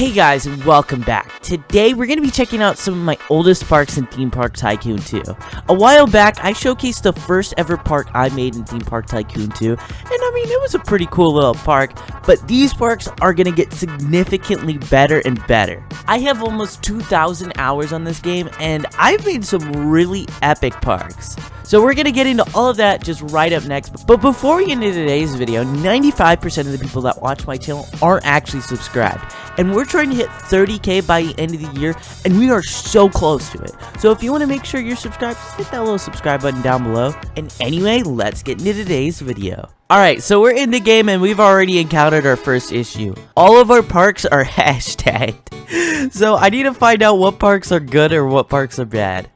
Hey guys, and welcome back. Today we're going to be checking out some of my oldest parks in Theme Park Tycoon 2. A while back, I showcased the first ever park I made in Theme Park Tycoon 2, and I mean, it was a pretty cool little park, but these parks are going to get significantly better and better. I have almost 2,000 hours on this game, and I've made some really epic parks. So we're going to get into all of that just right up next. But before we get into today's video, 95% of the people that watch my channel aren't actually subscribed. And we're trying to hit 30K by the end of the year, and we are so close to it. So if you want to make sure you're subscribed, just hit that little subscribe button down below. And anyway, let's get into today's video. Alright, so we're in the game and we've already encountered our first issue. All of our parks are hashtagged. So I need to find out what parks are good or what parks are bad.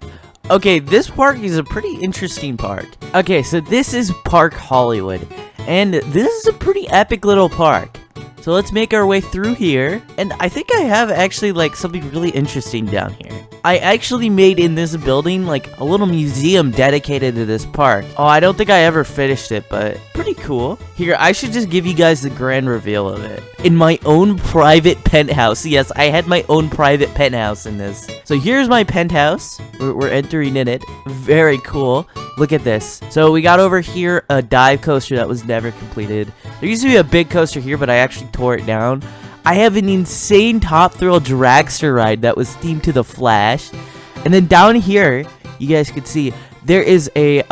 Okay, this park is a pretty interesting park. Okay, so this is Park Hollywood, and this is a pretty epic little park. So let's make our way through here, and I think I have actually like something really interesting down here. I actually made in this building like a little museum dedicated to this park. Oh, I don't think I ever finished it, but pretty cool. Here, I should just give you guys the grand reveal of it. In my own private penthouse. Yes, I had my own private penthouse in this. So here's my penthouse. We're entering in it. Very cool. Look at this. So we got over here a dive coaster that was never completed. There used to be a big coaster here, but I actually tore it down. I have an insane Top Thrill dragster ride that was themed to the Flash. And then down here, you guys can see, there is a,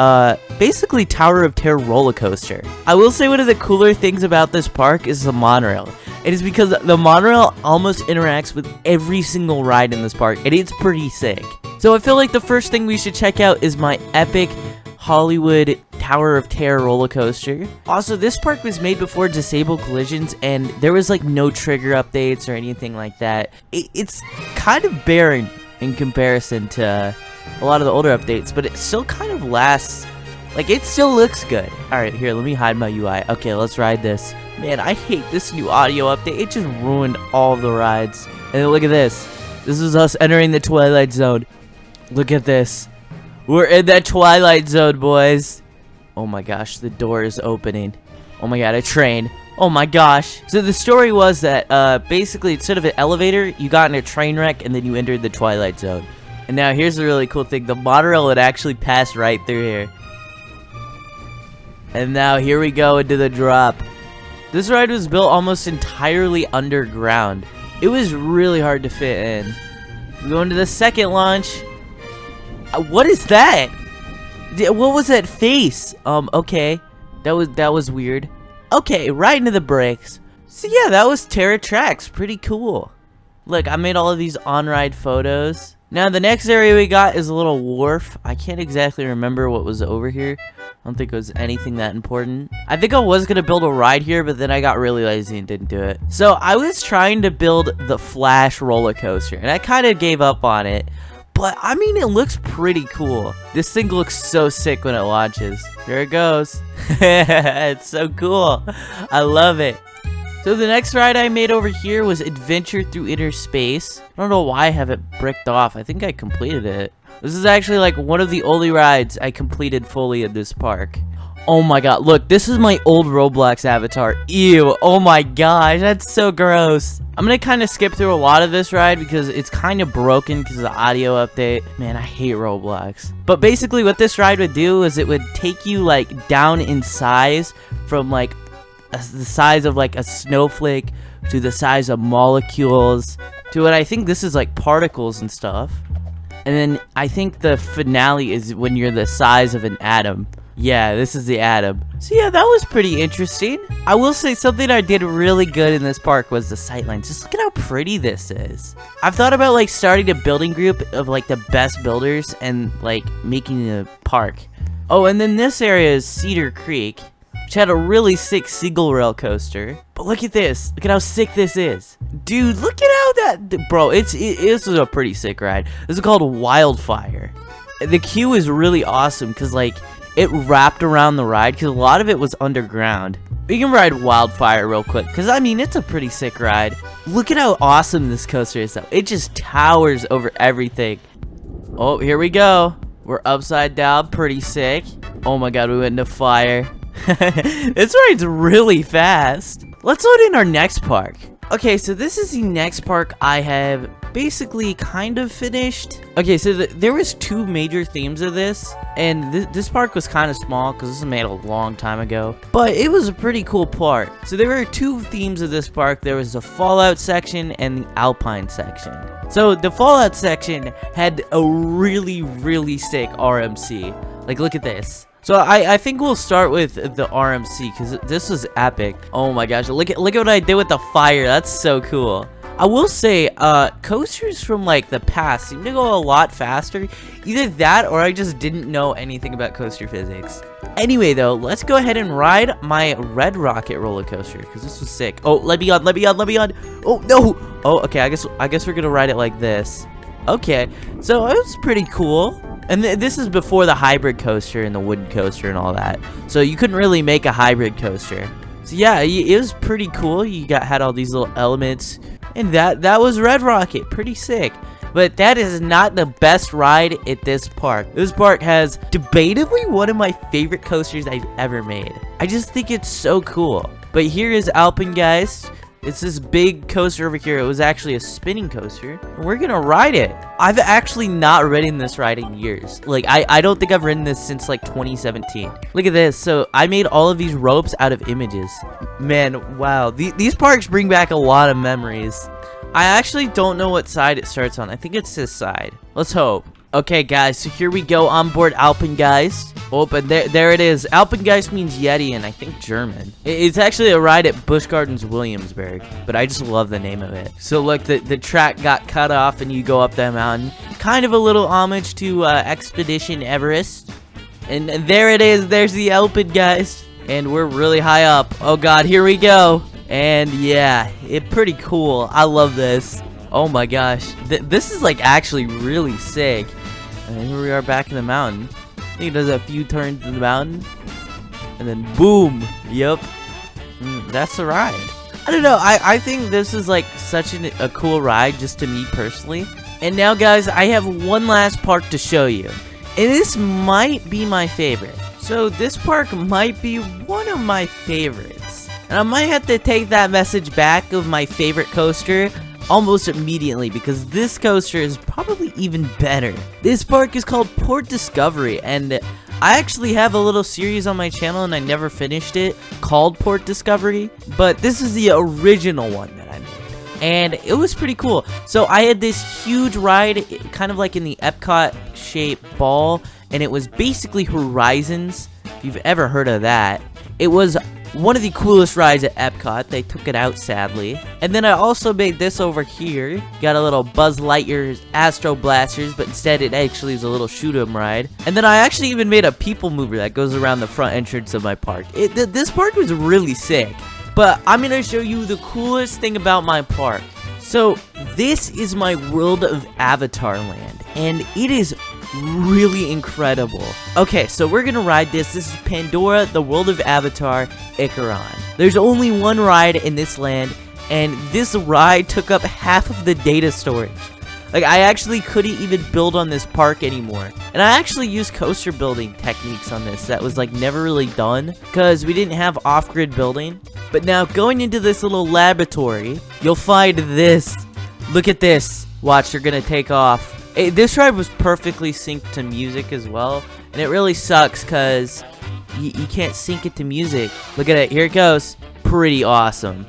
basically Tower of Terror roller coaster. I will say one of the cooler things about this park is the monorail. It is because the monorail almost interacts with every single ride in this park, and it's pretty sick. So I feel like the first thing we should check out is my epic Hollywood Tower of Terror roller coaster. Also, this park was made before Disable Collisions, and there was like no trigger updates or anything like that. It's kind of barren in comparison to a lot of the older updates, but it still kind of lasts. Like, it still looks good. Alright, here, let me hide my UI. Okay, let's ride this. Man, I hate this new audio update. It just ruined all the rides. And then look at this. This is us entering the Twilight Zone. Look at this. We're in that Twilight Zone, boys. Oh my gosh, the door is opening. Oh my god, a train. Oh my gosh. So the story was that, basically, instead of an elevator, you got in a train wreck and then you entered the Twilight Zone. And now here's the really cool thing. The monorail would actually pass right through here. And now here we go into the drop. This ride was built almost entirely underground. It was really hard to fit in. We go into the second launch. What is that? What was that face? Okay. That was weird. Okay, right into the brakes. So yeah, that was Terra Tracks. Pretty cool. Look, I made all of these on-ride photos. Now, the next area we got is a little wharf. I can't exactly remember what was over here. I don't think it was anything that important. I think I was going to build a ride here, but then I got really lazy and didn't do it. So, I was trying to build the Flash roller coaster, and I kind of gave up on it. But, I mean, it looks pretty cool. This thing looks so sick when it launches. There it goes. It's so cool. I love it. So the next ride I made over here was Adventure Through Inner Space. I don't know why I have it bricked off. I think I completed it. This is actually like one of the only rides I completed fully in this park. Oh my god, look, this is my old Roblox avatar. Ew, oh my gosh, that's so gross. I'm gonna kind of skip through a lot of this ride because it's kind of broken because of the audio update. Man, I hate Roblox. But basically what this ride would do is it would take you like down in size from like the size of like a snowflake to the size of molecules to what I think this is like particles and stuff. And then I think the finale is when you're the size of an atom. Yeah, this is the atom. So yeah, that was pretty interesting. I will say something I did really good in this park was the sightlines. Just look at how pretty this is. I've thought about like starting a building group of like the best builders and like making a park. Oh, and then this area is Cedar Creek, which had a really sick seagull rail coaster. But look at this. Look at how sick this is. Dude, look at how that... Bro, this is a pretty sick ride. This is called Wildfire. The queue is really awesome because, like, it wrapped around the ride because a lot of it was underground. We can ride Wildfire real quick because, I mean, it's a pretty sick ride. Look at how awesome this coaster is, though. It just towers over everything. Oh, here we go. We're upside down. Pretty sick. Oh, my God. We went into fire. This ride's really fast. Let's load in our next park. Okay, so this is the next park I have basically kind of finished. Okay, so there was 2 major themes of this, and this park was kind of small because this was made a long time ago, but it was a pretty cool park. So there were 2 themes of this park. There was the Fallout section and the Alpine section. So the Fallout section had a really sick RMC. Like, look at this. So I think we'll start with the RMC because this was epic. Oh my gosh, look at what I did with the fire. That's so cool. I will say, coasters from like the past seem to go a lot faster. Either that or I just didn't know anything about coaster physics. Anyway though, let's go ahead and ride my Red Rocket roller coaster because this was sick. Oh, let me on. Oh no. Oh, okay, I guess we're gonna ride it like this. Okay, so it was pretty cool. And this is before the hybrid coaster and the wooden coaster and all that. So you couldn't really make a hybrid coaster. So yeah, it was pretty cool. You had all these little elements. And that was Red Rocket. Pretty sick. But that is not the best ride at this park. This park has debatably one of my favorite coasters I've ever made. I just think it's so cool. But here is Alpengeist. It's this big coaster over here. It was actually a spinning coaster. And we're gonna ride it. I've actually not ridden this ride in years. Like, I don't think I've ridden this since like 2017. Look at this. So I made all of these ropes out of images. Man, wow. These parks bring back a lot of memories. I actually don't know what side it starts on. I think it's this side. Let's hope. Okay, guys, so here we go on board Alpengeist. Oh, but there it is. Alpengeist means Yeti in, I think, German. It's actually a ride at Busch Gardens, Williamsburg, but I just love the name of it. So, look, the track got cut off, and you go up that mountain. Kind of a little homage to Expedition Everest. And there it is. There's the Alpengeist. And we're really high up. Oh, God, here we go. And, yeah, it's pretty cool. I love this. Oh, my gosh. This is, like, actually really sick. And here we are back in the mountain. I think it does a few turns in the mountain. And then boom. Yep. That's the ride. I don't know. I think this is like such a cool ride just to me personally. And now guys, I have one last park to show you. And this might be my favorite. So this park might be one of my favorites. And I might have to take that message back of my favorite coaster almost immediately because this coaster is probably even better. This park is called Port Discovery, and I actually have a little series on my channel and I never finished it called Port Discovery, but this is the original one that I made. And it was pretty cool. So I had this huge ride, kind of like in the Epcot shaped ball, and it was basically Horizons, if you've ever heard of that. It was one of the coolest rides at Epcot. They took it out, sadly. And then I also made this over here. Got a little Buzz Lightyear's Astro Blasters, but instead it actually is a little shoot 'em ride. And then I actually even made a people mover that goes around the front entrance of my park. This park was really sick. But I'm going to show you the coolest thing about my park. So this is my World of Avatar land, and it is really incredible. Okay, so we're gonna ride this. This is Pandora, the World of Avatar, Icaron. There's only one ride in this land, and this ride took up half of the data storage. Like, I actually couldn't even build on this park anymore. And I actually used coaster building techniques on this that was like never really done because we didn't have off-grid building. But now going into this little laboratory, you'll find this. Look at this. Watch, you're gonna take off. This ride was perfectly synced to music as well, and it really sucks because you can't sync it to music. Look at it, here it goes. Pretty awesome.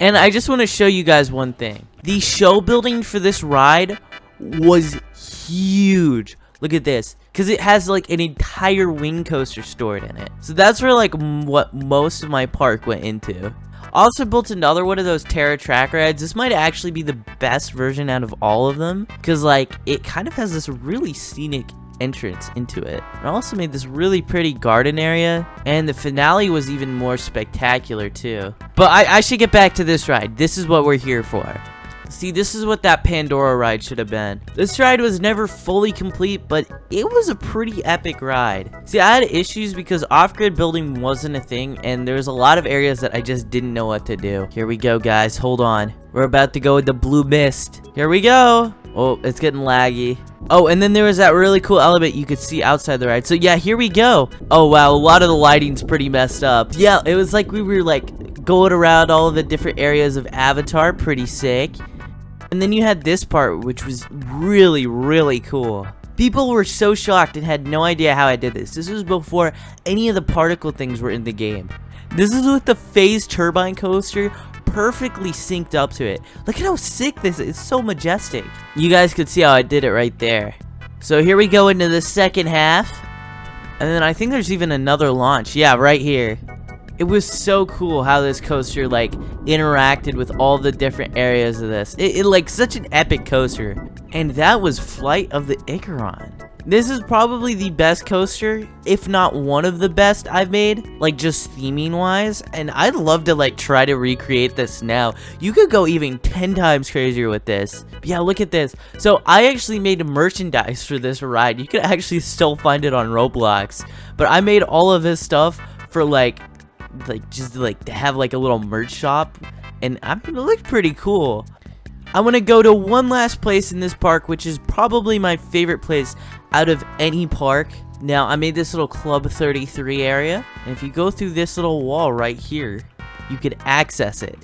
And I just want to show you guys one thing. The show building for this ride was huge. Look at this, because it has like an entire wing coaster stored in it. So that's where like what most of my park went into. Also built another one of those Terra track rides. This might actually be the best version out of all of them, because like it kind of has this really scenic entrance into it. I also made this really pretty garden area, and the finale was even more spectacular too. But I should get back to this ride. This is what we're here for. See, this is what that Pandora ride should have been. This ride was never fully complete, but it was a pretty epic ride. See, I had issues because off-grid building wasn't a thing, and there was a lot of areas that I just didn't know what to do. Here we go, guys. Hold on. We're about to go into Blue Mist. Here we go. Oh, it's getting laggy. Oh, and then there was that really cool element you could see outside the ride. So yeah, here we go. Oh wow, a lot of the lighting's pretty messed up. Yeah, it was like we were like going around all of the different areas of Avatar, pretty sick. And then you had this part, which was really, really cool. People were so shocked and had no idea how I did this. This was before any of the particle things were in the game. This is with the phase turbine coaster perfectly synced up to it. Look at how sick this is. It's so majestic. You guys could see how I did it right there. So here we go into the second half. And then I think there's even another launch. Yeah, right here. It was so cool how this coaster like interacted with all the different areas of this. It like such an epic coaster. And that was Flight of the Icaron. This is probably the best coaster, if not one of the best I've made, like just theming wise. And I'd love to like try to recreate this now. You could go even 10 times crazier with this. But yeah, look at this. So I actually made merchandise for this ride. You could actually still find it on Roblox. But I made all of this stuff for just to have like a little merch shop. And I mean, it looked pretty cool. I want to go to one last place in this park, which is probably my favorite place out of any park. Now, I made this little Club 33 area, and if you go through this little wall right here, you could access it.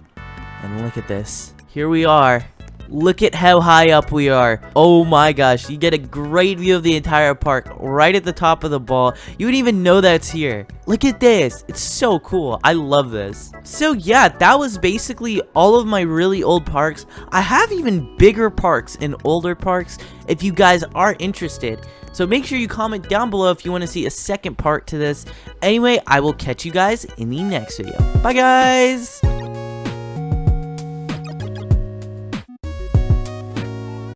And look at this. Here we are. Look at how high up we are. Oh my gosh, you get a great view of the entire park right at the top of the ball. You wouldn't even know that's here. Look at this. It's so cool. I love this. So yeah, that was basically all of my really old parks. I have even bigger parks and older parks if you guys are interested. So make sure you comment down below if you want to see a second part to this. Anyway, I will catch you guys in the next video. Bye guys!